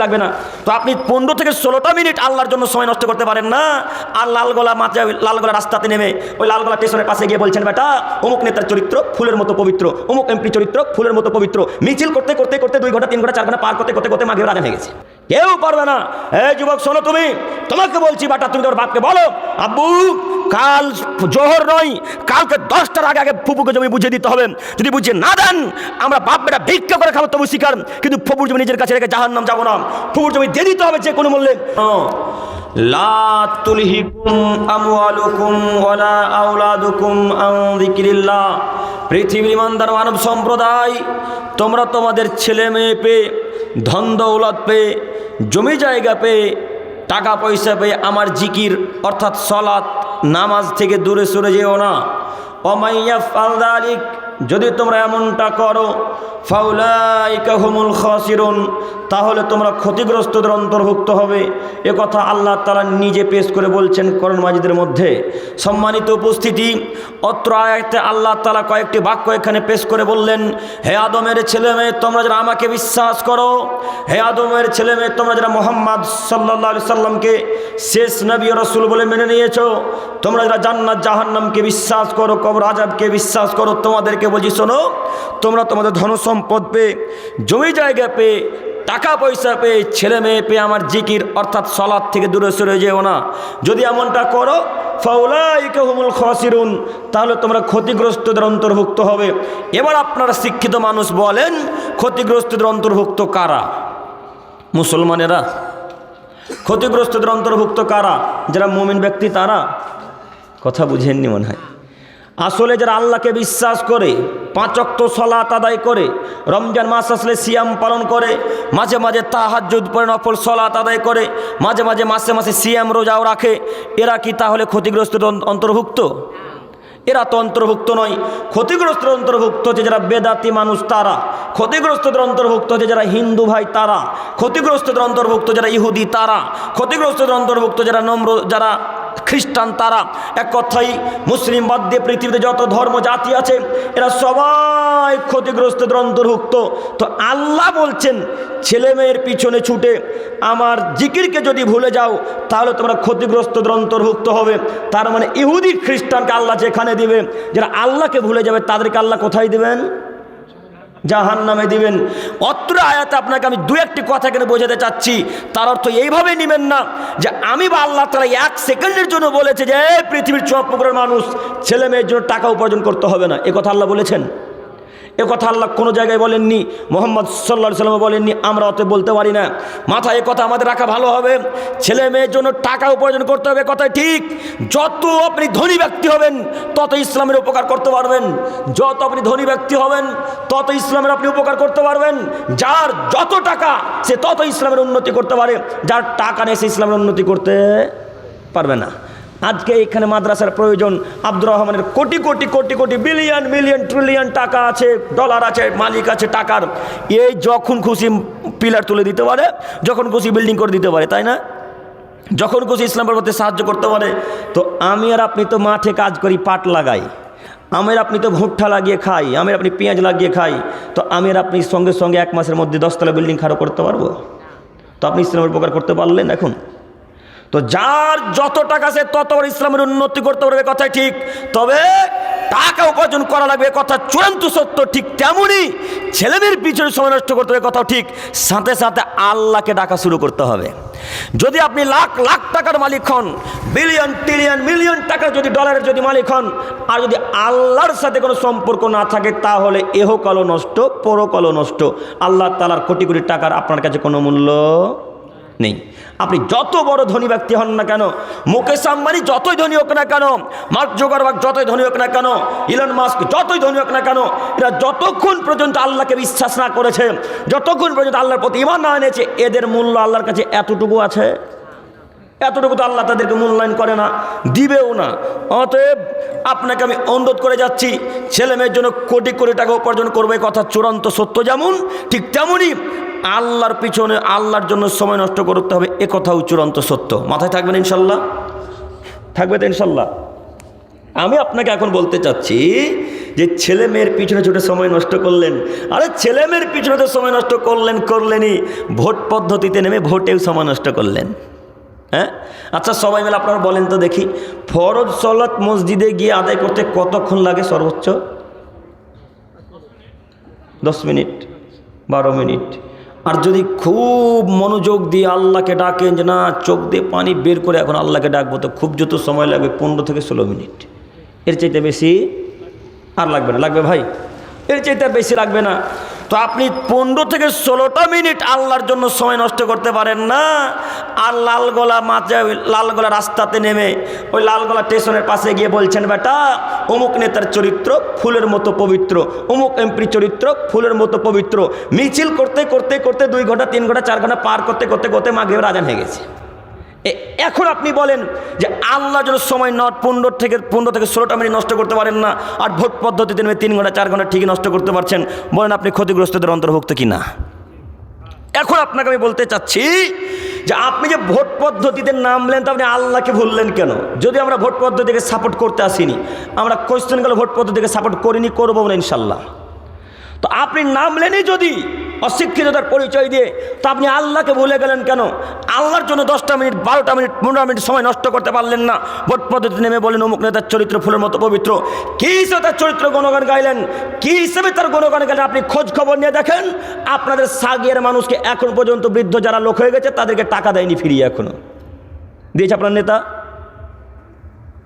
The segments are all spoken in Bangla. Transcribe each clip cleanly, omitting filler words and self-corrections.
লাগবে না। তো আপনি 15 থেকে 16টা মিনিট আল্লাহর জন্য সময় নষ্ট করতে পারেন না। আর লালগোলা মাঠে লালগোলা রাস্তাতে নেমে ওই লালগোলা স্টেশনের পাশে গিয়ে বলছেন, বেটা অমুক নেতার চরিত্র ফুলের মতো পবিত্র, অমুক এমপি চরিত্র ফুলের মতো পবিত্র। মিছিল করতে করতে করতে 2 ঘন্টা 3 ঘন্টা 4 ঘন্টা পার করতে করতে করতে মাগরিবের আজান হয়ে গেছে। কেউ পারবে না। এই যুবক শোনো, তোমাকে বলছি বেটা, তুমি তোমার বাপকে বলো, আব্বু কাল জোহর নয়, কালকে 10টার আগে আগে ফুপুকে জমি বুঝিয়ে দিতে হবে। যদি বুঝিয়ে না দেন, আমরা বাপ বেটা ভিক্ষা করে খাবো তবু শিকার, কিন্তু ফুপুর জমি নিজের কাছে রেখে জাহান্নাম যাবো না। ফুপুর জমি দিয়ে দিতে হবে যে কোনো মূল্যে। লা তুলহিকুম আমওয়ালুকুম ওয়ালা আওলাদুকুম আন যিকরিল্লাহ। পৃথিবীর ইমানদার মানব সম্প্রদায়, তোমরা তোমাদের ছেলে মেয়ে পেয়ে, ধন দৌলত পেয়ে, জমি জায়গা পেয়ে, টাকা পয়সা পেয়ে আমার জিকির অর্থাৎ সালাত নামাজ থেকে দূরে সরে যেও না। ওমাইয়া ফালদালিক, যদি তোমরা এমনটা করো, ফাউলাইকা হুমুল খাসিরুন, তাহলে তোমরা ক্ষতিগ্রস্তদের অন্তর্ভুক্ত হবে। এ কথা আল্লাহ তাআলা নিজে পেশ করে বলছেন কোরআন মাজিদের মধ্যে। সম্মানিত উপস্থিতি, অত্র আয়াতে আল্লাহ তাআলা কয়েকটি বাক্য এখানে পেশ করে বললেন, হে আদমের ছেলে মেয়ে, তোমরা যারা আমাকে বিশ্বাস করো, হে আদমের ছেলে মেয়ে, তোমরা যারা মুহাম্মদ সাল্লাল্লাহু আলাইহি সাল্লামকে শেষ নবী ও রাসূল বলে মেনে নিয়েছো, তোমরা যারা জান্নাত জাহান্নামকে বিশ্বাস করো, কবর আযাবকে বিশ্বাস করো, তোমাদেরকে বলছি শোনো, তোমরা তোমাদের ধন সম্পদ পেয়ে, জমি জায়গা পেয়ে, টাকা পয়সা পেয়ে, ছেলে মেয়ে পেয়ে আমার জিকির অর্থাৎ সালাত থেকে দূরে সরে যেও না। যদি এমনটা করো, ফাউলাইকা হুমুল খাসিরুন, তাহলে তোমরা ক্ষতিগ্রস্তদের অন্তর্ভুক্ত হবে। এবার আপনারা শিক্ষিত মানুষ বলেন, ক্ষতিগ্রস্তদের অন্তর্ভুক্ত কারা? মুসলমানেরা। ক্ষতিগ্রস্তদের অন্তর্ভুক্ত কারা? যারা মুমিন ব্যক্তি তারা। কথা বুঝেননি মনে হয়। আসলে যারা আল্লাহকে বিশ্বাস করে, 5 ওয়াক্ত সালাত আদায় করে, রমজান মাস আসলে সিয়াম পালন করে, মাঝে মাঝে তাহাজ্জুদ পড়ে নফল সালাত আদায় করে, মাঝে মাঝে মাসে মাসে সিয়াম রোজাও রাখে, এরা কি তাহলে ক্ষতিগ্রস্তদের অন্তর্ভুক্ত? এরা তো অন্তর্ভুক্ত নয়। ক্ষতিগ্রস্তদের অন্তর্ভুক্ত হচ্ছে যারা বেদাতি মানুষ তারা, ক্ষতিগ্রস্তদের অন্তর্ভুক্ত হচ্ছে যারা হিন্দু ভাই তারা, ক্ষতিগ্রস্তদের অন্তর্ভুক্ত যারা ইহুদি তারা, ক্ষতিগ্রস্তদের অন্তর্ভুক্ত যারা যারা খ্রিস্টান তারা। এক কথাই মুসলিম বাদ দিয়ে পৃথিবীতে যত ধর্ম জাতি আছে এরা সবাই ক্ষতিগ্রস্তদের অন্তর্ভুক্ত। তো আল্লাহ বলছেন, ছেলে মেয়ের পিছনে ছুটে আমার জিকিরকে যদি ভুলে যাও, তাহলে তোমরা ক্ষতিগ্রস্তদের অন্তর্ভুক্ত হবে। তার মানে ইহুদি খ্রিস্টানকে আল্লাহ যেখানে দিবে, যারা আল্লাহকে ভুলে যাবে তাদেরকে আল্লাহ কোথায় দিবেন? জাহান্নামে দিবেন। অত্র আয়াতে আপনাকে আমি 2-1টি কথা এখানে বোঝাতে চাচ্ছি। তার অর্থ এইভাবে নেবেন না যে আমি বা আল্লাহ তাআলা 1 সেকেন্ডের জন্য বলেছে যে পৃথিবীর সব প্রকারের মানুষ ছেলে মেয়ের জন্য টাকা উপার্জন করতে হবে না। এ কথা আল্লাহ বলেছেন? এ কথা আল্লাহ কোনো জায়গায় বলেননি, মুহাম্মদ সাল্লাল্লাহু আলাইহি ওয়াসাল্লাম বলেননি, আমরা অত বলতে পারি না। মাথায় এ কথা আমাদের রাখা ভালো হবে। ছেলে মেয়ের জন্য টাকা উপার্জন করতে হবে, কথাই ঠিক। যত আপনি ধনী ব্যক্তি হবেন তত ইসলামের উপকার করতে পারবেন। যত আপনি ধনী ব্যক্তি হবেন তত ইসলামের আপনি উপকার করতে পারবেন। যার যত টাকা সে তত ইসলামের উন্নতি করতে পারে, যার টাকা নেই সে ইসলামের উন্নতি করতে পারবে না। আজকে এখানে মাদ্রাসার প্রয়োজন। আব্দুর রহমানের crore crore crore crore billion million trillion টাকা আছে, ডলার আছে, মালিক আছে টাকার। এই যখন খুশি পিলার তুলে দিতে পারে, যখন খুশি বিল্ডিং করে দিতে পারে, তাই না? যখন খুশি ইসলাম প্রতি সাহায্য করতে পারে। তো আমি আর আপনি তো মাঠে কাজ করি, পাট লাগাই। আমি আর আপনি তো ভুট্টা লাগিয়ে খাই, আমি আর আপনি পেঁয়াজ লাগিয়ে খাই। তো আমি আর আপনি সঙ্গে সঙ্গে 1 মাসের মধ্যে 10 তলা বিল্ডিং খাড়ো করতে পারবো? তো আপনি ইসলামের উপকার করতে পারলেন এখন? তো যার যত টাকা সে তত ইসলামের উন্নতি করতে পারবে, কথাই ঠিক। তবে টাকা উপার্জন করা লাগবে, কথা চূড়ান্ত সত্য। ঠিক তেমনই ছেলেমেয়ের পিছনে সময় নষ্ট করতে হবে, কথাও ঠিক। সাথে সাথে আল্লাহকে ডাকা শুরু করতে হবে। যদি আপনি লাখ লাখ টাকার মালিক হন, বিলিয়ন ট্রিলিয়ন মিলিয়ন টাকার যদি ডলারের যদি মালিক হন, আর যদি আল্লাহর সাথে কোনো সম্পর্ক না থাকে, তাহলে এহকালও নষ্ট, পরকালও নষ্ট। আল্লাহ তাআলার কোটি কোটি টাকার আপনার কাছে কোনো মূল্য নেই। আপনি যত বড় ধনী ব্যক্তি হন না কেন, মুকেশ আম্বানি যতই ধনী হোক না কেন, মার্ক জুকারবার্গ যতই ধনী হোক না কেন, ইলন মাস্ক যতই ধনী হোক না কেন, এরা যতক্ষণ পর্যন্ত আল্লাহকে বিশ্বাস না করেছে, যতক্ষণ পর্যন্ত আল্লাহর প্রতি ঈমান না এনেছে, এদের মূল্য আল্লাহর কাছে এতটুকু আছে। এতটুকু তো আল্লাহ তাদেরকে মূল্যায়ন করে না, দিবেও না। অতএব আপনাকে আমি অনুরোধ করে যাচ্ছি, ছেলে মেয়ের জন্য কোটি কোটি টাকা উপার্জন করবে, কথা চূড়ান্ত সত্য। যেমন ঠিক তেমনই আল্লাহর পিছনে আল্লাহর জন্য সময় নষ্ট করতে হবে, এ কথাও চূড়ান্ত সত্য। মাথায় থাকবেন ইনশাল্লাহ? থাকবে তো ইনশাল্লাহ? আমি আপনাকে এখন বলতে চাচ্ছি যে ছেলে মেয়ের পিছনে ছুটে সময় নষ্ট করলেন। আরে ছেলে মেয়ের পিছনে তো সময় নষ্ট করলেনই, ভোট পদ্ধতিতে নেমে ভোটেও সময় নষ্ট করলেন। হ্যাঁ, আচ্ছা সবাই মিলে আপনারা বলেন তো দেখি, ফরজ সালাত মসজিদে গিয়ে আদায় করতে কতক্ষণ লাগে? সর্বোচ্চ 10 মিনিট, 12 মিনিট। আর যদি খুব মনোযোগ দিয়ে আল্লাহকে ডাকেন যে না, চোখ দিয়ে পানি বের করে এখন আল্লাহকে ডাকবো, তো খুব যত সময় লাগবে 15 থেকে 16 মিনিট। এর চাইতে বেশি আর লাগবে না। লাগবে ভাই? এর চাইতে বেশি লাগবে না। তো আপনি 15 থেকে 16টা মিনিট আল্লাহর জন্য সময় নষ্ট করতে পারেন না, আর লালগোলা রাস্তাতে নেমে ওই লালগোলা স্টেশনের পাশে গিয়ে বলছেন বেটা অমুক নেতার চরিত্র ফুলের মতো পবিত্র, অমুক এমপি চরিত্র ফুলের মতো পবিত্র। মিছিল করতে করতে করতে 2 ঘন্টা 3 ঘন্টা 4 ঘন্টা পার করতে করতে করতে মাগরিবের আজান হয়ে গেছে। এখন আপনি বলেন যে আল্লাহর জন্য সময় 15 থেকে 16টা মিনিট নষ্ট করতে পারেন না, আর ভোট পদ্ধতিতে 3 ঘন্টা 4 ঘন্টা ঠিকই নষ্ট করতে পারছেন। বলেন আপনি ক্ষতিগ্রস্তদের অন্তর্ভুক্ত কি না? এখন আপনাকে আমি বলতে চাচ্ছি যে আপনি যে ভোট পদ্ধতিতে নামলেন, তো আপনি আল্লাহকে ভুললেন কেন? যদি আমরা ভোট পদ্ধতিকে সাপোর্ট করতে আসিনি, আমরা কোয়েশ্চেন গেলে ভোট পদ্ধতিকে সাপোর্ট করিনি, করবো না ইনশাল্লাহ। তো আপনি নামলেনই যদি অশিক্ষিততার পরিচয় দিয়ে, তো আপনি আল্লাহকে ভুলে গেলেন কেন? আল্লাহর জন্য 10টা মিনিট 12টা মিনিট 15 মিনিট সময় নষ্ট করতে পারলেন না। ভোট পদ্ধতি নেমে বলেন অমুক নেতার চরিত্র ফুলের মতো পবিত্র। কী হিসেবে তার চরিত্র গুণগান গাইলেন? কী হিসেবে তার গুণগান গাইলেন? আপনি খোঁজ খবর নিয়ে দেখেন, আপনাদের সাগিয়ার মানুষকে এখন পর্যন্ত বৃদ্ধ যারা লোক হয়ে গেছে তাদেরকে টাকা দেয়নি ফিরিয়ে। এখনো দিয়েছে আপনার নেতা?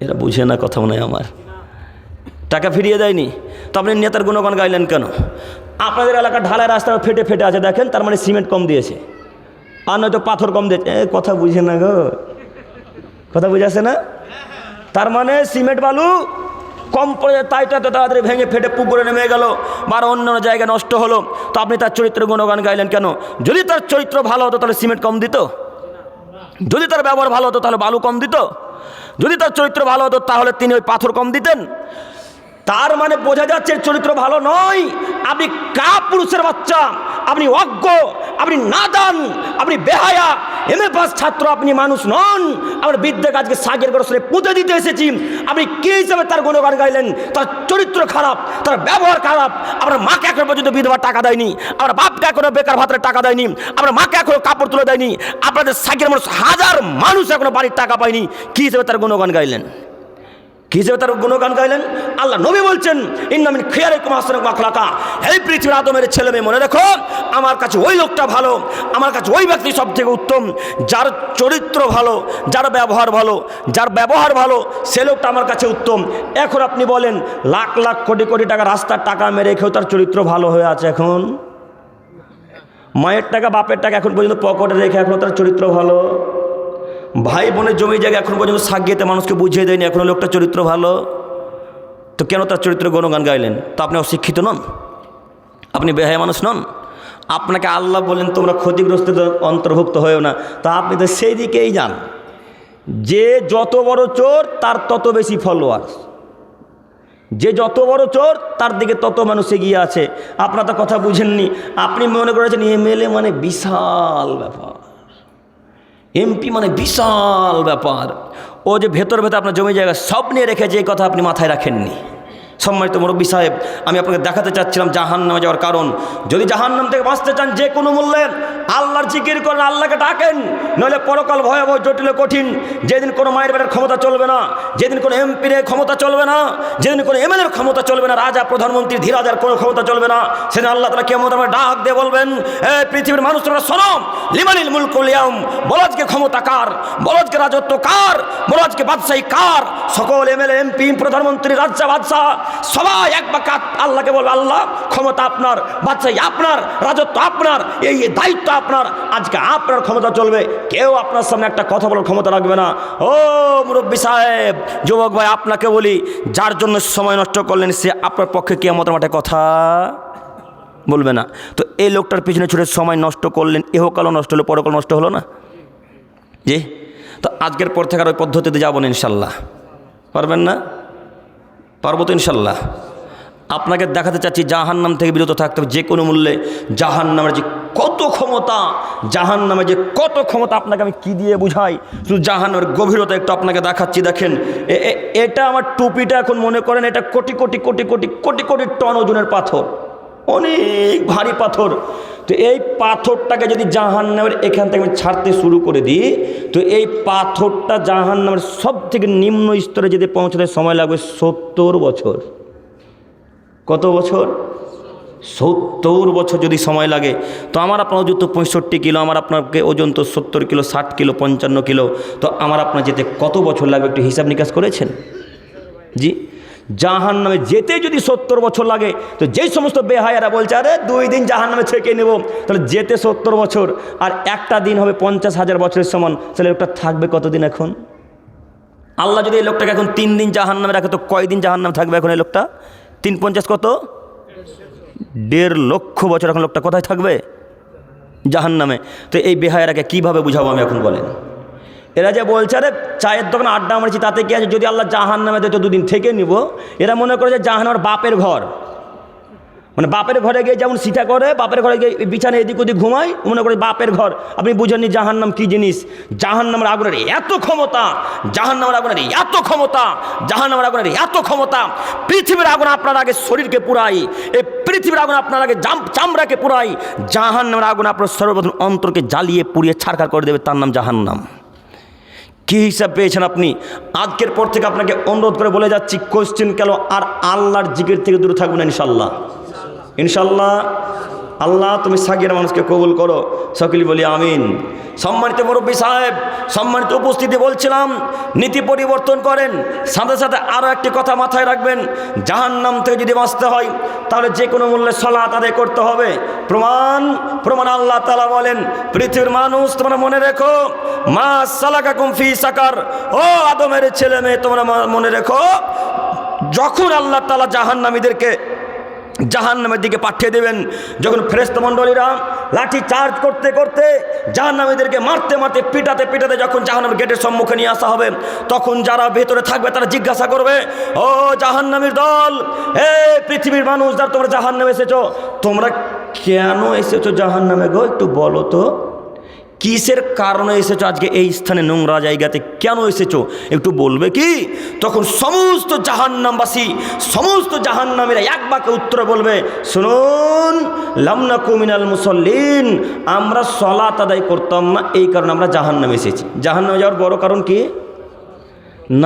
এরা বুঝে না কথা মনে হয় আমার। টাকা ফিরিয়ে দেয়নি, তো আপনি নেতার গুণগান গাইলেন কেন? আপনাদের এলাকার ঢালাই রাস্তা ফেটে ফেটে আছে, দেখেন, তার মানে সিমেন্ট কম দিয়েছে, আর নয়তো পাথর কম দিয়েছে। কথা বুঝে না গো, কথা বুঝাচ্ছে না? তার মানে সিমেন্ট বালু কম পড়ে, তাইটা তো তাড়াতাড়ি ভেঙে ফেটে পুকুরে নেমে গেল বা অন্য জায়গায় নষ্ট হলো। তো আপনি তার চরিত্রের গুণগান গাইলেন কেন? যদি তার চরিত্র ভালো হতো তাহলে সিমেন্ট কম দিত, যদি তার ব্যবহার ভালো হতো তাহলে বালু কম দিত, যদি তার চরিত্র ভালো হতো তাহলে তিনি ওই পাথর কম দিতেন। তার মানে বোঝা যাচ্ছে চরিত্র ভালো নয়। আপনি কাপুরুষের বাচ্চা, আপনি অজ্ঞ, আপনি নাদান, আপনি বেহায়া, এমএ পাস ছাত্র, আপনি মানুষ নন। আমরা বিদ্যাকে আজকে সাগের গোরসে পুঁতে দিতে এসেছি। আপনি কী হিসাবে তার গুণগান গাইলেন? তার চরিত্র খারাপ, তার ব্যবহার খারাপ। আপনার মাকে এখন পর্যন্ত বিধবা টাকা দেয়নি, আপনার বাপকে এখনো বেকার ভাতের টাকা দেয়নি, আপনার মাকে এখনো কাপড় তুলে দেয়নি, আপনাদের সাগের মানুষ হাজার মানুষ এখনো বাড়ির টাকা পায়নি। কী হিসেবে তার গুণগান গাইলেন? কী হিসেবে তার গুণগান গাইলেন? আল্লাহ নবী বলছেন ইন্না মিন খিয়ারিকুম আহসানুকুম আখলাকা, এই পৃথিবীর আদমের ছেলে মেয়ে মনে রেখো, আমার কাছে ওই লোকটা ভালো, আমার কাছে ওই ব্যক্তি সব থেকে উত্তম, যার চরিত্র ভালো, যার ব্যবহার ভালো, যার ব্যবহার ভালো, সে লোকটা আমার কাছে উত্তম। এখন আপনি বলেন লাখ লাখ কোটি কোটি টাকা রাস্তার টাকা মেরে রেখেও তার চরিত্র ভালো হয়ে আছে। এখন মায়ের টাকা বাপের টাকা এখন পর্যন্ত পকেটে রেখে এখনও তার চরিত্র ভালো। ভাই বোনের জমি জায়গা এখন পর্যন্ত সাগিয়েতে মানুষকে বুঝিয়ে দেয়নি, এখনো লোকটা চরিত্র ভালো। তো কেন তার চরিত্র গুণগান গাইলেন? তো আপনি অশিক্ষিত নন, আপনি বেহায়া মানুষ নন। আপনাকে আল্লাহ বলেন তোমরা ক্ষতিগ্রস্তদের অন্তর্ভুক্ত হয়েও না, তা আপনি তো সেই দিকেই যান। যে যত বড় চোর তার তত বেশি ফলোয়ার, যে যত বড় চোর তার দিকে তত মানুষ এগিয়ে আছে। আপনার তো কথা বুঝেননি। আপনি মনে করেছেন এমএলএ মানে বিশাল ব্যাপার, এমপি মানে বিশাল ব্যাপার। ও যে ভেতর ভেতর আপনার জমি জায়গা সব নিয়ে রেখেছে, এই কথা আপনি মাথায় রাখেননি। সম্মানিত মুরব্বী সাহেব, আমি আপনাকে দেখাতে চাচ্ছিলাম জাহান্নামে যাওয়ার কারণ। যদি জাহান্নাম থেকে বাঁচতে চান যে কোনো মূল্যে আল্লাহর জিকির করেন, আল্লাহকে ডাকেন, নইলে পরকাল ভয়াবহ জটিল কঠিন। যেদিন কোনো মায়ের বেটার ক্ষমতা চলবে না, যেদিন কোনো এমপির ক্ষমতা চলবে না, যেদিন কোনো এমএলএর ক্ষমতা চলবে না, রাজা প্রধানমন্ত্রী ধীরাজার কোনো ক্ষমতা চলবে না, সেদিন আল্লাহ তাআলা কিয়ামত আমরা ডাক দিয়ে বলবেন, এ পৃথিবীর মানুষরা শোনো, লিমানিল মুলকুল ইয়াউম, বলো আজকে ক্ষমতা কার, বলো আজকে রাজত্ব কার, বলো আজকে বাদশাহী কার। সকল এমএলএ এমপি প্রধানমন্ত্রী রাজা বাদশাহ সবাই এক বাক্যে আল্লাহকে বলবে, আল্লাহ ক্ষমতা আপনার, বাদশাহী আপনার, রাজত্ব আপনার, এই দায়িত্ব আপনার, আজকে আপনার ক্ষমতা চলবে। কেউ আপনার সামনে একটা কথা বলার ক্ষমতা রাখবে না। ও মুরব্বী সাহেব, যুবক ভাই, আপনাকে বলি, যার জন্য সময় নষ্ট করলেন সে আপনার পক্ষে কিয়ামতের মাঠে কথা বলবে না। তো এই লোকটার পিছনে ছুটে সময় নষ্ট করলেন, ইহকালও নষ্ট হলো, পরকাল নষ্ট হলো না? জি। তো আজকের পর থেকে আর ওই পদ্ধতিতে যাবো না ইনশাল্লাহ। পারবেন না? পারবো তো ইনশাল্লাহ। আপনাকে দেখাতে চাচ্ছি জাহান্নাম থেকে বিরত থাকতে হবে যে কোনো মূল্যে। জাহান্নামের যে কত ক্ষমতা, জাহান্নামে যে কত ক্ষমতা আপনাকে আমি কি দিয়ে বুঝাই, শুধু জাহান্নামের গভীরতা একটু আপনাকে দেখাচ্ছি। দেখেন এটা আমার টুপিটা, এখন মনে করেন এটা কোটি কোটি কোটি কোটি কোটি কোটি টন ওজনের পাথর, অনেক ভারী পাথর। তো এই পাথরটাকে যদি জাহান্নামের এখান থেকে আমি ছাড়তে শুরু করে দিই, তো এই পাথরটা জাহান্নামের সব থেকে নিম্ন স্তরে যদি পৌঁছাতে সময় লাগবে 70 বছর। কত বছর? 70 বছর যদি সময় লাগে, তো আমার আপনার ওজন তো 65 কিলো, আমার আপনাকে ওজন তো 70 কিলো, 60 কিলো, 55 কিলো, তো আমার আপনার যেতে কত বছর লাগবে একটু হিসাব নিকাশ করেছেন? জি, জাহান্নামে যেতে যদি 70 বছর লাগে, তো যেই সমস্ত বেহায়ারা বলছে আরে 2 দিন জাহান্নামে থেকে নেব, তাহলে যেতে 70 বছর আর একটা দিন হবে 50,000 বছরের সমান, তাহলে লোকটা থাকবে কতদিন? এখন আল্লাহ যদি এই লোকটাকে এখন 3 দিন জাহান্নামে রাখে, তো কয়দিন জাহান্নামে থাকবে এখন এই লোকটা? 3 50 কত? 1.5 লক্ষ বছর এখন লোকটা কোথায় থাকবে? জাহান্নামে। তো এই বেহায়ারাকে কীভাবে বুঝাবো আমি এখন বলেন? এরা যে বলছে আরে চায়ের দোকানে আড্ডা মারছি তাতে কি আছে, যদি আল্লাহ জাহান্নামে দেয় তো 2 দিন থেকে নিব। এরা মনে করে যে জাহান্নামের বাপের ঘর, মানে বাপের ঘরে গিয়ে যেমন সিটা করে, বাপের ঘরে গিয়ে বিছানে এদিক ওদিক ঘুমায়, মনে করে বাপের ঘর। আপনি বুঝেননি জাহান্নাম কী জিনিস। জাহান্নামের আগুনের এত ক্ষমতা, জাহান্নামের আগুনের এত ক্ষমতা, জাহান্নামের আগুনের এত ক্ষমতা, পৃথিবীর আগুন আপনার আগে শরীরকে পুরাই, এই পৃথিবীর আগুন আপনার আগে চামড়াকে পুরাই, জাহান্নামের আগুন আপনার সর্বপ্রথম অন্তরকে জ্বালিয়ে পুড়িয়ে ছারখার করে দেবে, তার নাম জাহান্নাম। কী হিসাব পেয়েছেন আপনি? আজকের পর থেকে আপনাকে অনুরোধ করে বলে যাচ্ছি, কোশ্চেন কেন আর আল্লাহর জিকির থেকে দূরে থাকবেন না ইনশাল্লাহ। ইনশাল্লাহ। আল্লাহ তুমি সাগিরা মানুষকে কবুল করো, সকলে বলি আমিন। সম্মানিত মুরব্বী সাহেব, সম্মানিত উপস্থিতি, বলছিলাম নীতি পরিবর্তন করেন। সাথে সাথে আরও একটি কথা মাথায় রাখবেন, জাহান্নাম থেকে যদি বাঁচতে হয় তাহলে যে কোনো মূল্যে সালাত আদায় করতে হবে। প্রমাণ আল্লাহ তাআলা বলেন, পৃথিবীর মানুষ তোমরা মনে রেখো, মা সালাকাকুম ফি সাকার, ও আদমের ছেলে মেয়ে তোমরা মনে রেখো, যখন আল্লাহ তাআলা জাহান্নামীদেরকে জাহান্নামের দিকে পাঠিয়ে দেবেন, যখন ফেরেশতা মণ্ডলীরা লাঠি চার্জ করতে করতে জাহান্নামীদেরকে মারতে মারতে পিটাতে পিটাতে যখন জাহান্নামের গেটের সম্মুখে নিয়ে আসা হবে, তখন যারা ভেতরে থাকবে তারা জিজ্ঞাসা করবে, ও জাহান্নামীর দল, হে পৃথিবীর মানুষ যারা তোমরা জাহান্নামে এসেছো, তোমরা কেন এসেছো জাহান্নামে গো? একটু বলো তো, কিসের কারণে এসেছো? আজকে এই স্থানে নোংরা জায়গাতে কেন এসেছো একটু বলবে কি? তখন সমস্ত জাহান্নামবাসী, সমস্ত জাহান্নামীরা এক বাক্যে উত্তর বলবে, শুনুন, লাম নাকু মিনাল মুসাল্লিন, আমরা সালাত আদায় করতাম না, এই কারণে আমরা জাহান্নামে এসেছি। জাহান্নামে যাওয়ার বড় কারণ কি?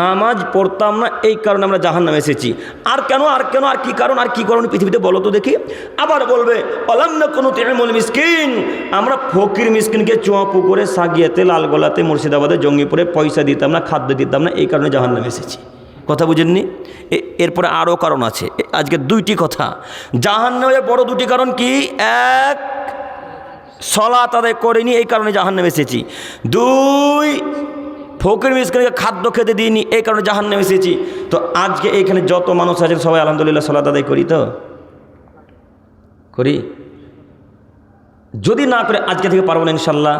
নামাজ পড়তাম না, এই কারণে আমরা জাহান্নামে এসেছি। আর কেন আর কেন আর কি কারণ আর কি কারণ পৃথিবীতে বলো তো দেখি। আবার বলবে, অলাম না কোনো তৃণমূল মিসকিন, আমরা ফকির মিসকিনকে চুয়া পুকুরে, সাগিয়াতে, লালগোলাতে, মুর্শিদাবাদে, জঙ্গিপুরে পয়সা দিতাম না, খাদ্য দিতাম না, এই কারণে জাহান্নামে এসেছি। কথা বুঝেননি? এরপরে আরও কারণ আছে। আজকে 2টি কথা। জাহান্নামের বড় 2টি কারণ কি? 1, সালাত আদায় করিনি, এই কারণে জাহান্নামে এসেছি। 2, ফকির মিসকিনকে খাদ্য খেতে দিইনি, এই কারণে জাহান্নামে এসেছি। তো আজকে এখানে যত মানুষ আছেন সবাই আলহামদুলিল্লাহ সালাত আদায় করি তো? করি? যদি না করে আজকে থেকে পারবো না ইনশাল্লাহ।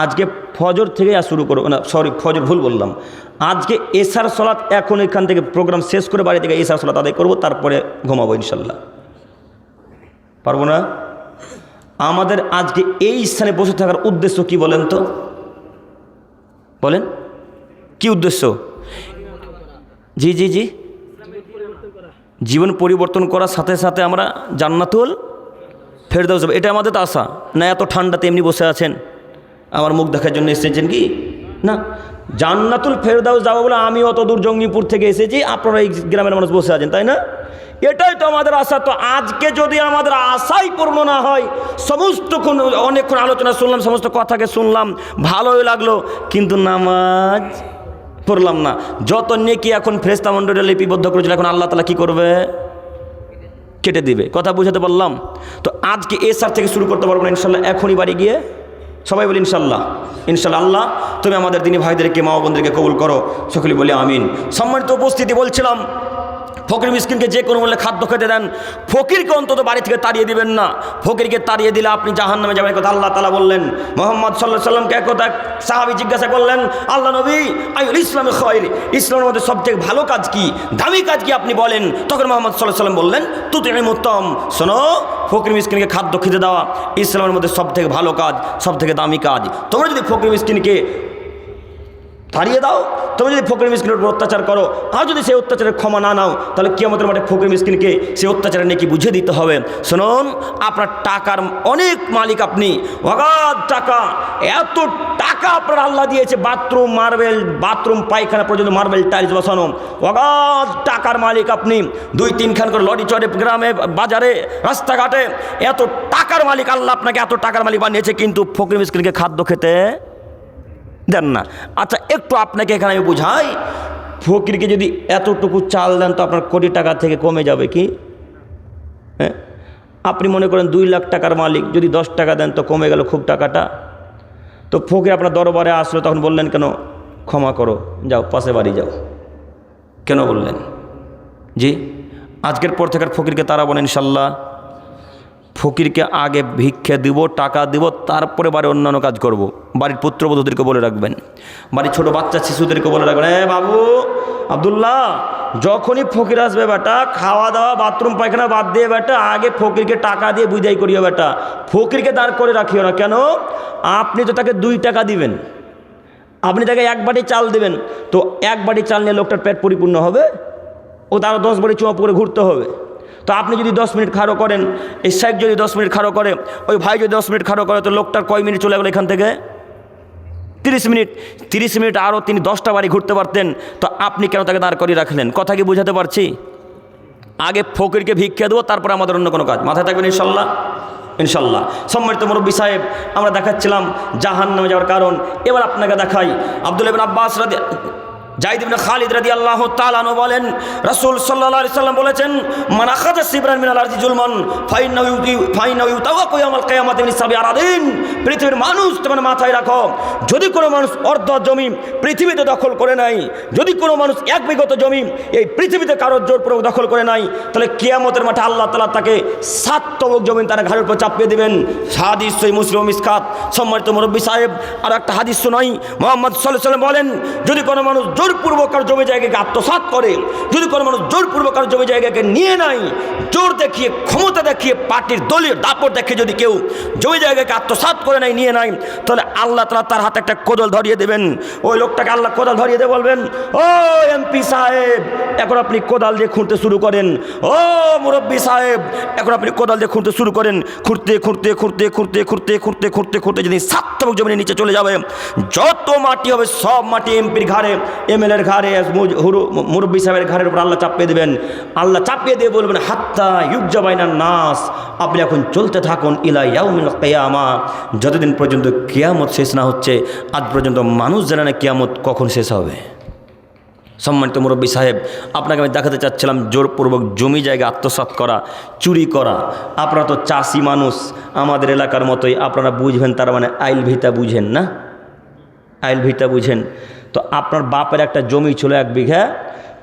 আজকে ফজর থেকে আর শুরু করবো না, সরি ফজর ভুল বললাম, আজকে এশার সালাত এখন এখান থেকে প্রোগ্রাম শেষ করে বাড়ি থেকে এশার সালাত আদায় করবো, তারপরে ঘুমাবো ইনশাল্লাহ। পারবো না? আমাদের আজকে এই স্থানে বসে থাকার উদ্দেশ্য কি বলেন তো? বলেন কি উদ্দেশ্য? জি জি জি, জীবন পরিবর্তন করার সাথে সাথে আমরা জান্নাতুল ফেরদাউস, এটা আমাদের তো আশা না? এত ঠান্ডাতে এমনি বসে আছেন, আমার মুখ দেখার জন্য এসেছেন কি না? জান্নাতুল ফেরদাউস যাবো বলে আমি অত দূর জঙ্গিপুর থেকে এসেছি, আপনারা এই গ্রামের মানুষ বসে আছেন, তাই না? এটাই তো আমাদের আশা। তো আজকে যদি আমাদের আশাই পূর্ণ না হয়, সমস্তক্ষণ অনেকক্ষণ আলোচনা শুনলাম, সমস্ত কথাকে শুনলাম, ভালোই লাগলো, কিন্তু নামাজ পড়লাম না। যত নেকি এখন ফেরেশতা মণ্ডলী লিপিবদ্ধ করেছিল, এখন আল্লাহ তাআলা কি করবে? কেটে দিবে। কথা বুঝাতে পারলাম? তো আজকে এশার থেকে শুরু করতে পারবো না ইনশাল্লাহ, এখনই বাড়ি গিয়ে সবাই বলি ইনশাল্লাহ। ইনশাল্লাহ। আল্লাহ তুমি আমাদের দিনী ভাইদেরকে, মা বোনদেরকে কবুল করো, সকলে বলি আমিন। সম্মানিত উপস্থিতি, বলছিলাম ফকির মিসকিনকে যে কোনো মূল্যে খাদ্য খেতে দেন, ফকিরকে অন্তত বাড়ি থেকে তাড়িয়ে দিবেন না। ফকিরকে তাড়িয়ে দিলে আপনি জাহান্নামে যাবেন, কথা আল্লাহ তাআলা বললেন। মুহাম্মদ সাল্লাল্লাহু আলাইহি সাল্লামকে একদা সাহাবী জিজ্ঞাসা করলেন, আল্লাহ নবী, আইউল ইসলামে খায়র, ইসলামের মধ্যে সবথেকে ভালো কাজ কি, দামি কাজ কি আপনি বলেন? তখন মুহাম্মদ সাল্লাল্লাহু আলাইহি সাল্লাম বললেন, তুতিউল মুত্তাম, শোনো ফকির মিসকিনকে খাদ্য খেতে দেওয়া ইসলামের মধ্যে সবথেকে ভালো কাজ, সবথেকে দামি কাজ। তোমরা যদি ফকির মিসকিনকে তাড়িয়ে দাও, তুমি যদি ফকির মিসকিনের উপর অত্যাচার করো, আর যদি সেই অত্যাচারের ক্ষমা না নাও, তাহলে কিয়ামতের মাঠে ফকির মিসকিনকে সেই অত্যাচারের নাকি বুঝিয়ে দিতে হবে। শুনুন, আপনার টাকার অনেক মালিক, আপনি অগাধ টাকা, এত টাকা আপনার আল্লাহ দিয়েছে, বাথরুম মার্বেল, বাথরুম পায়খানা পর্যন্ত মার্বেল টাইলস বসানো, অগাধ টাকার মালিক আপনি। 2-3 খান করে লরি চড়ে গ্রামে বাজারে রাস্তাঘাটে, এত টাকার মালিক আল্লাহ আপনাকে এত টাকার মালিক বানিয়েছে, কিন্তু ফকির মিসকিনকে খাদ্য খেতে দেন না। আচ্ছা, একটু আপনাকে এখানে আমি বুঝাই, ফকিরকে যদি এতটুকু চাল দেন তো আপনার কোটি টাকা থেকে কমে যাবে কি? হ্যাঁ, আপনি মনে করেন 2 লাখ টাকার মালিক, যদি 10 টাকা দেন তো কমে গেল খুব টাকাটা। তো ফকির আপনার দরবারে আসলো, তখন বললেন কেন ক্ষমা করো, যাও পাশে বাড়ি যাও, কেন বললেন? জি, আজকের পর থেকে ফকিরকে তাড়াবো না ইনশাল্লাহ। ফকিরকে আগে ভিক্ষা দিব, টাকা দিব, তারপরে বাড়ির অন্যান্য কাজ করব। বাড়ির পুত্রবধূদেরকে বলে রাখবেন, বাড়ির ছোটো বাচ্চা শিশুদেরকে বলে রাখবেন, বাবু আব্দুল্লাহ, যখনই ফকির আসবে বেটা, খাওয়া দাওয়া বাথরুম পায়খানা বাদ দিয়ে বেটা, আগে ফকিরকে টাকা দিয়ে বিদায় করিও বেটা, ফকিরকে দাঁড় করে রাখিও না। কেন? আপনি তো তাকে 2 টাকা দিবেন, আপনি তাকে 1 বাটি চাল দেবেন, তো 1 বাটি চাল নিয়ে লোকটার পেট পরিপূর্ণ হবে? ও তারও 10 বাটি চুমা পরে ঘুরতে হবে। তো আপনি যদি 10 মিনিট খাড়ো করেন, এই সাহেব যদি 10 মিনিট খাড়ো করে, ওই ভাই যদি 10 মিনিট খাড়ো করে, তো লোকটার কয় মিনিট চলে গেল এখান থেকে? 30 মিনিট। 30 মিনিট আরও তিনি 10টা বাড়ি ঘুরতে পারতেন, তো আপনি কেন তাকে দাঁড় করিয়ে রাখলেন? কথা কি বোঝাতে পারছি? আগে ফকিরকে ভিক্ষা দেবো, তারপরে আমাদের অন্য কোনো কাজ। মাথায় থাকবেন ইনশাল্লাহ, ইনশাল্লাহ। সম্মানিত মুরব্বী সাহেব, আমরা দেখাচ্ছিলাম জাহান্নামে যাওয়ার কারণ। এবার আপনাকে দেখাই, আব্দুল্লাহ ইবনে আব্বাস জাইদ ইবনে খালিদ রাদিয়াল্লাহু তাআলা আনহু বলেন, রাসূল সাল্লাল্লাহু আলাইহি সাল্লাম বলেছেন, মান আখাযা সিবরান মিনাল আরদি জুলমান ফাইন্নাহু ইউতাওয়াক্কু ইয়াউমাল কিয়ামাতি মিন সাব'i আরাদিন। পৃথিবীর মানুষ, তোমরা মাথায় রাখো, যদি কোনো মানুষ অর্ধ জমি পৃথিবীতে দখল করে নাই, যদি কোনো মানুষ 1 বিঘত জমি এই পৃথিবীতে কারোর জোরপূর্বক দখল করে নাই, তাহলে কিয়ামতের মাঠে আল্লাহ তাআলা তাকে 7 তবক জমি তার ঘাড়ের উপর চাপিয়ে দিবেন। হাদিস সহিহ মুসলিম মিসকাত। সম্মানিত মুরব্বী সাহেব, আর একটা হাদিস শোনাই। মুহাম্মদ সাল্লাল্লাহু আলাইহি ওয়াসাল্লাম বলেন, যদি কোনো মানুষ জোরপূর্বক কার জমি জায়গাকে আত্মসাৎ করে, যদি কোনো মানুষ জোরপূর্বক কার জমি জায়গাকে নিয়ে নাই, জোর দেখিয়ে, ক্ষমতা দেখিয়ে, পার্টির দলীয় দাপট দেখে যদি কেউ জমি জায়গাকে আত্মসাৎ করে নাই, নিয়ে নাই, তাহলে আল্লাহ তাআলা তার হাতে একটা কোদাল ধরিয়ে দেবেন। ওই লোকটাকে আল্লাহ কোদাল ধরিয়ে দিয়ে বলবেন, ও এমপি সাহেব, এখন আপনি কোদাল দিয়ে খুঁড়তে শুরু করেন। ও মুরব্বী সাহেব, এখন আপনি কোদাল দিয়ে খুঁড়তে শুরু করেন। খুঁড়তে খুঁড়তে খুঁড়তে খুঁড়তে খুঁড়তে খুঁড়তে খুঁড়তে খুঁড়তে যদি 7 তবক জমির নিচে চলে যাবে, যত মাটি হবে সব মাটি এমপির ঘাড়ে, এমএলএর ঘাড়ে, মুরব্বী সাহেবের ঘাড়ের উপর আল্লাহ চাপিয়ে দেবেন। আল্লাহ চাপিয়ে দিয়ে বলবেন, হাত্তা ইউকজা বাইনান নাস, আপনি এখন চলতে থাকুন ইলা ইয়াউমিল কিয়ামা, যতদিন পর্যন্ত কিয়ামত শেষ না হচ্ছে। আজ পর্যন্ত মানুষ জানে না কিয়ামত কখন শেষ হবে। সম্মানিত মুরব্বী সাহেব, আপনাকে আমি দেখাতে চাচ্ছিলাম জোরপূর্বক জমি জায়গা আত্মসাৎ করা, চুরি করা। আপনারা তো চাষি মানুষ, আমাদের এলাকার মতোই, আপনারা বুঝবেন, তার মানে আইল ভিটা বুঝেন না? আইল ভিটা বুঝেন তো? আপনার বাপের একটা জমি ছিল 1 বিঘা,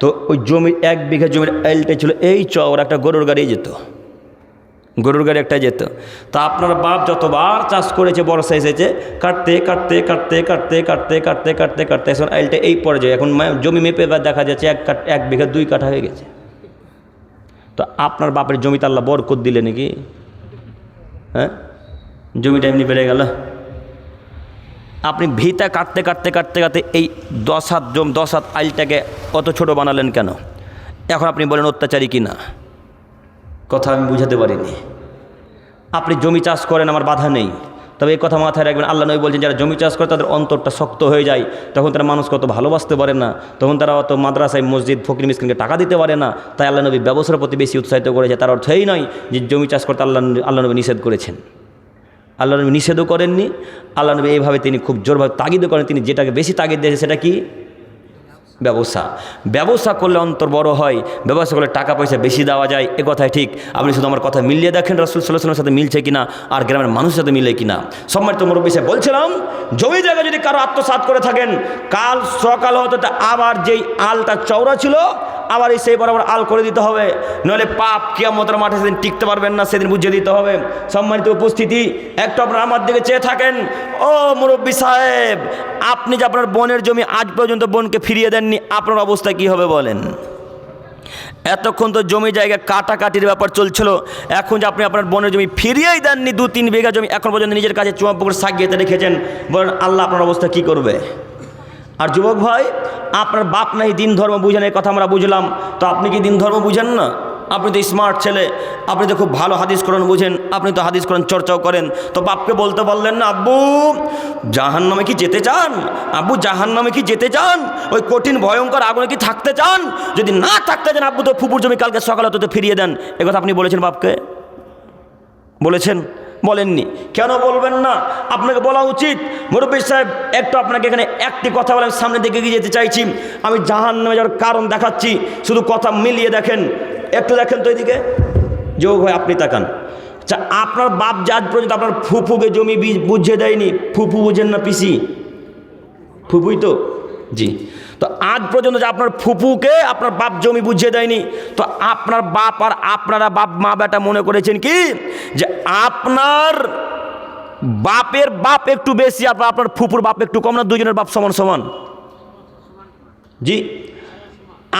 তো ওই জমি 1 বিঘা জমির আইলটা ছিল এই চওড়া, একটা গরুর গাড়ি যেত, গরুর গাড়ি একটা যেত। তা আপনার বাপ যতবার চাষ করেছে, বর্ষা এসেছে, কাটতে কাটতে কাটতে কাটতে কাটতে কাটতে কাটতে কাটতে এখন আইলটা এই পর্যায়ে, এখন জমি মেপে দেখা যাচ্ছে 1 বিঘা 2 কাঠা হয়ে গেছে। তো আপনার বাপের জমিতে আল্লাহ বরকত দিলে নাকি? হ্যাঁ, জমিটা এমনি বেড়ে গেল। আপনি ভিটা কাটতে কাটতে কাটতে কাটতে এই 10 হাত আইলটাকে অত ছোট বানালেন কেন? এখন আপনি বলেন অত্যাচারী কি না? কথা আমি বুঝাতে পারিনি। আপনি জমি চাষ করেন, আমার বাধা নেই, তবে এই কথা মাথায় রাখবেন, আল্লাহ নবী বলছেন, যারা জমি চাষ করে তাদের অন্তরটা শক্ত হয়ে যায়, তখন তারা মানুষকে অত ভালোবাসতে পারে না, তখন তারা অত মাদ্রাসায়, মসজিদ, ফকির মিসকিনকে টাকা দিতে পারে না। তাই আল্লাহ নবী ব্যবসার প্রতি বেশি উৎসাহিত করেছে। তার অর্থ এই নয় যে জমি চাষ করতে আল্লাহ নবী নিষেধ করেছেন। আল্লাহ নবী নিষেধও করেননি, আল্লাহ নবী এইভাবে তিনি খুব জোরভাবে তাগিদও করেন। তিনি যেটাকে বেশি তাগিদ দিয়েছে সেটা কি? ব্যবসা। ব্যবসা করলে অন্তর বড় হয়, ব্যবসা করলে টাকা পয়সা বেশি দেওয়া যায়, এ কথাই ঠিক। আপনি শুধু আমার কথা মিলিয়ে দেখেন রাসূল সাল্লাল্লাহু আলাইহি ওয়াসাল্লামের সাথে মিলছে কিনা, আর গ্রামের মানুষের সাথে মিলে কিনা। সম্মানিত মুরব্বী সাহেব, বলছিলাম, জমি জায়গা যদি কারো আত্মসাৎ করে থাকেন, কাল সকাল হতে আবার যেই আলটা চওড়া ছিল আবার এই সেই বরাবর আল করে দিতে হবে, নইলে পাপ কিয়ামতের মাঠে সেদিন টিকতে পারবেন না, সেদিন বুঝিয়ে দিতে হবে। সম্মানিত উপস্থিতি, একটু আপনারা আমার দিকে চেয়ে থাকেন। ও মুরব্বী সাহেব, আপনি যে আপনার বোনের জমি আজ পর্যন্ত বোনকে ফিরিয়ে দেননি, আপনার অবস্থা কি হবে বলেন? এতক্ষণ তো জমি জায়গা কাটাকাটির ব্যাপার চলছিল, এখন যে আপনি আপনার বোনের জমি ফিরিয়েই দেননি, 2-3 বিঘা জমি এখন পর্যন্ত নিজের কাছে চুয়া পুকুর সাগিয়েতে রেখেছেন, বলেন আল্লাহ আপনার অবস্থা কি করবে? আর যুবক ভাই, আপনার বাপ নাই দিন ধর্ম বুঝেন, এই কথা আমরা বুঝলাম, তো আপনি কি দিন ধর্ম বুঝেন না? আপনি তো স্মার্ট ছেলে, আপনি তো খুব ভালো হাদিস কোরআন বুঝেন, আপনি তো হাদিস কোরআন চর্চাও করেন, তো বাপকে বলতে পারলেন না, আব্বু জাহান্নামে কি যেতে চান? আব্বু জাহান্নামে কি যেতে চান? ওই কঠিন ভয়ঙ্কর আগুনে কি থাকতে চান? যদি না থাকতে চান আব্বু, তো ফুপুর জমি কালকে সকালে তো ফিরিয়ে দেন। এ কথা আপনি বলেছেন বাপকে? বলেছেন? বলেননি। কেন বলবেন না? আপনাকে বলা উচিত। মুরব্বী সাহেব, একটু আপনাকে এখানে একটি কথা বলে সামনে দিকে এগিয়ে যেতে চাইছি। আমি জাহান্নামে যাওয়ার কারণ দেখাচ্ছি, শুধু কথা মিলিয়ে দেখেন, একটু দেখেন তো এদিকে। যোগ হয় আপনি তাকান। আচ্ছা, আপনার বাপ যে আজ পর্যন্ত আপনার ফুফুকে জমি বুঝিয়ে দেয়নি, ফুফু বুঝেন না পিসি? ফুফুই তো, জি। তো আজ পর্যন্ত যে আপনার ফুফুকে আপনার বাপ জমি বুঝিয়ে দেয়নি, তো আপনার বাপ আর আপনারা বাপ মা বেটা মনে করেছেন কি যে আপনার বাপের বাপ একটু বেশি আর আপনার ফুফুর বাপ একটু কম, না দুজনের বাপ সমান সমান? জি।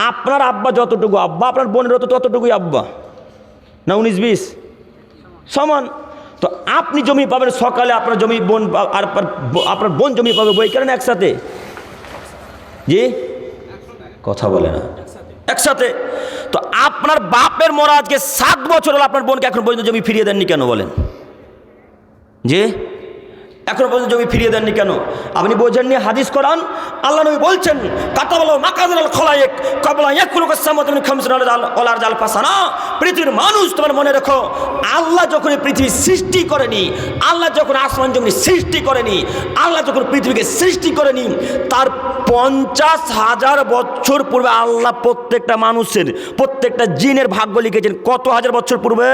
আপনার আব্বা যতটুকু আব্বা, আপনার বোনের ততটুকুই আব্বা, না 19-20 সমান? তো আপনি জমি পাবেন সকালে, আপনার জমি বোন আর আপনার বোন জমি পাবে বই কেন একসাথে? জি, কথা বলে না, একসাথে। তো আপনার বাপের মরা আজকে 7 বছর হলো, আপনার বোনকে এখন পর্যন্ত জমি ফিরিয়ে দেননি কেন বলেন? জি, এখন পর্যন্ত জমি ফিরিয়ে দেননি কেন? আপনি বোঝেননি হাদিস কোরআন? আল্লাহ নবী বলছেন, কাতাবাল্লাহু মাকাদিরাল খলায়েক ক্বাবলা ইয়াখলুকাস সামাওয়াতি মিন খামসিনা ওয়াল আরদাল ফাসানা। পৃথিবীর মানুষ, তোমার মনে রাখো, আল্লাহ যখন পৃথিবী সৃষ্টি করেনি, আল্লাহ যখন আসমান জমি সৃষ্টি করেনি, আল্লাহ যখন পৃথিবীকে সৃষ্টি করেনি, তার 50,000 বছর পূর্বে আল্লাহ প্রত্যেকটা মানুষের, প্রত্যেকটা জিনের ভাগ্য লিখেছেন। কত হাজার বছর পূর্বে?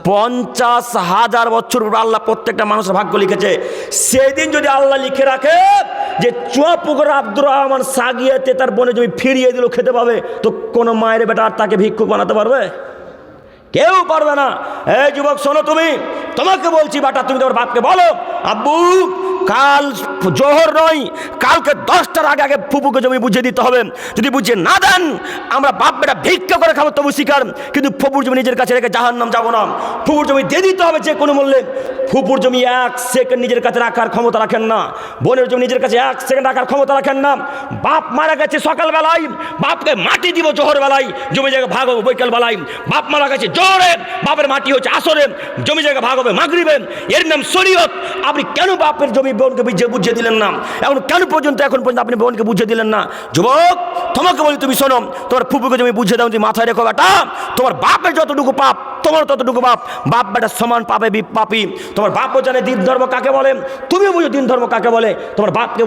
50,000 বছর পূর্বে আল্লাহ প্রত্যেকটা মানুষের ভাগ্য লিখেছে। সেদিন যদি আল্লাহ লিখে রাখে যে চুয়াপুকুর আব্দুর রহমান সাগিয়াতে তার বোনের জমি ফিরিয়ে দিল খেতে পাবে, তো কোনো মায়ের বেটা আর তাকে ভিক্ষুক বানাতে পারবে? কেউ পারবে না। এই যুবক শোনো, তোমাকে বলছি বেটা, তুমি তোমার বাপকে বলো, আব্বু কাল জোহর নয়, কালকে 10টার আগে আগে ফুপুকে জমি বুঝিয়ে দিতে হবে। যদি বুঝিয়ে না দেন, আমরা বাপ বেটা ভিক্ষা করে খাবো তবু শিকার, কিন্তু ফুপুর জমি নিজের কাছে রেখে জাহান্নাম যাবো না। ফুপুর জমি দিয়ে দিতে হবে যে কোনো মূল্যে। ফুপুর জমি 1 সেকেন্ড নিজের কাছে রাখার ক্ষমতা রাখেন না, বোনের জমি নিজের কাছে 1 সেকেন্ড রাখার ক্ষমতা রাখেন না। বাপ মারা গেছে সকালবেলায়, বাপকে মাটি দিব জোহর বেলায়, জমি জায়গা ভাগ হবে বৈকাল বেলায়। বাপ মারা গেছে জোহরে, বাপের মাটি হচ্ছে আসরে, জমি জায়গা ভাগ হবে মাগরিবে। এর নাম শরীয়ত। আপনি কেন বাপের জমি বোনকে বুঝিয়ে দিলেন না? এখন কেন পর্যন্ত আপনি বোনকে বুঝিয়ে দিলেন না? যুবক, তোমাকে বলি, তুমি শোনো, তোমার ফুপুকে জমি বুঝিয়ে দাও, তুমি মাথায় রেখো বেটা, তোমার বাপের যতটুকু পাপ তোমার ততটুকু বাপ, বাপ বেটা সমান পাবে পাপি। তোমার বাপও জানে দিন ধর্ম কাকে বলে, তুমিও বুঝো দিন ধর্ম কাকে বলে। তোমার বাপকে